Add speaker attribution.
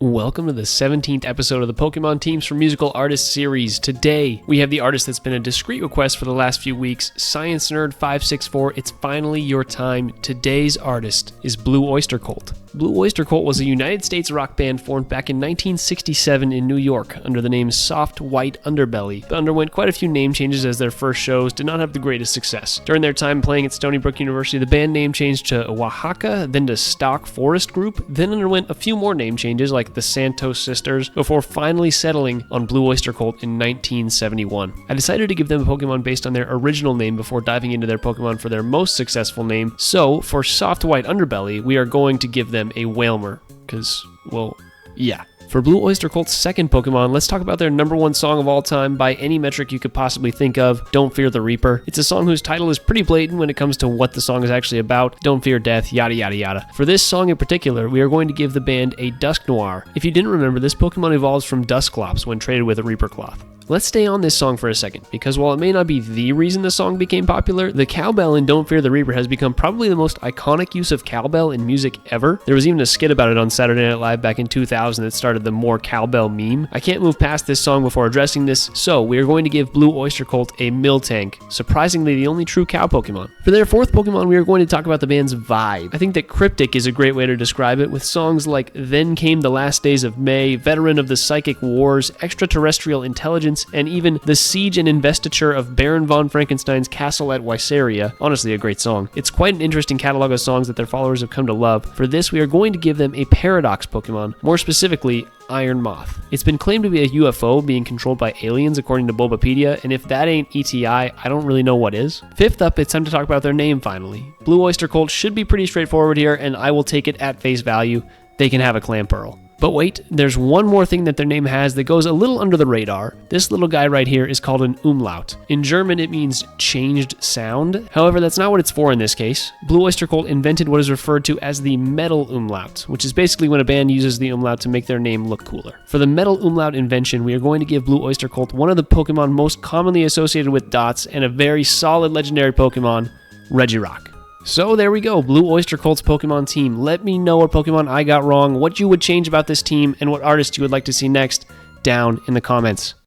Speaker 1: Welcome to the 17th episode of the Pokemon Teams for Musical Artists series. Today, we have the artist that's been a discreet request for the last few weeks, Science Nerd 564. It's finally your time. Today's artist is Blue Oyster Cult. Blue Oyster Cult was a United States rock band formed back in 1967 in New York under the name Soft White Underbelly, but underwent quite a few name changes as their first shows did not have the greatest success. During their time playing at Stony Brook University, the band name changed to Oaxaca, then to Stock Forest Group, then underwent a few more name changes like the Santos Sisters, before finally settling on Blue Oyster Cult in 1971. I decided to give them a Pokemon based on their original name before diving into their Pokemon for their most successful name, so for Soft White Underbelly, we are going to give them a Whalmer, because, well, yeah. For Blue Oyster Cult's second Pokemon, let's talk about their number one song of all time by any metric you could possibly think of, Don't Fear the Reaper. It's a song whose title is pretty blatant when it comes to what the song is actually about. Don't fear death, yada yada yada. For this song in particular, we are going to give the band a Dusknoir. If you didn't remember, this Pokemon evolves from Dusclops when traded with a Reaper Cloth. Let's stay on this song for a second, because while it may not be the reason the song became popular, the cowbell in Don't Fear the Reaper has become probably the most iconic use of cowbell in music ever. There was even a skit about it on Saturday Night Live back in 2000 that started the More Cowbell meme. I can't move past this song before addressing this, so we are going to give Blue Oyster Cult a Miltank, surprisingly the only true cow Pokemon. For their fourth Pokemon, we are going to talk about the band's vibe. I think that Cryptic is a great way to describe it, with songs like Then Came the Last Days of May, Veteran of the Psychic Wars, Extraterrestrial Intelligence, and even The Siege and Investiture of Baron von Frankenstein's Castle at Wysaria. Honestly, a great song. It's quite an interesting catalog of songs that their followers have come to love. For this, we are going to give them a Paradox Pokemon, more specifically, Iron Moth. It's been claimed to be a UFO being controlled by aliens according to Bulbapedia, and if that ain't ETI, I don't really know what is. Fifth up, it's time to talk about their name finally. Blue Oyster Cult should be pretty straightforward here, and I will take it at face value. They can have a Clamperl. But wait, there's one more thing that their name has that goes a little under the radar. This little guy right here is called an Umlaut. In German, it means changed sound. However, that's not what it's for in this case. Blue Oyster Cult invented what is referred to as the metal umlaut, which is basically when a band uses the umlaut to make their name look cooler. For the metal umlaut invention, we are going to give Blue Oyster Cult one of the Pokemon most commonly associated with dots and a very solid legendary Pokemon, Regirock. So there we go, Blue Oyster Cult's Pokemon team. Let me know what Pokemon I got wrong, what you would change about this team, and what artist you would like to see next down in the comments.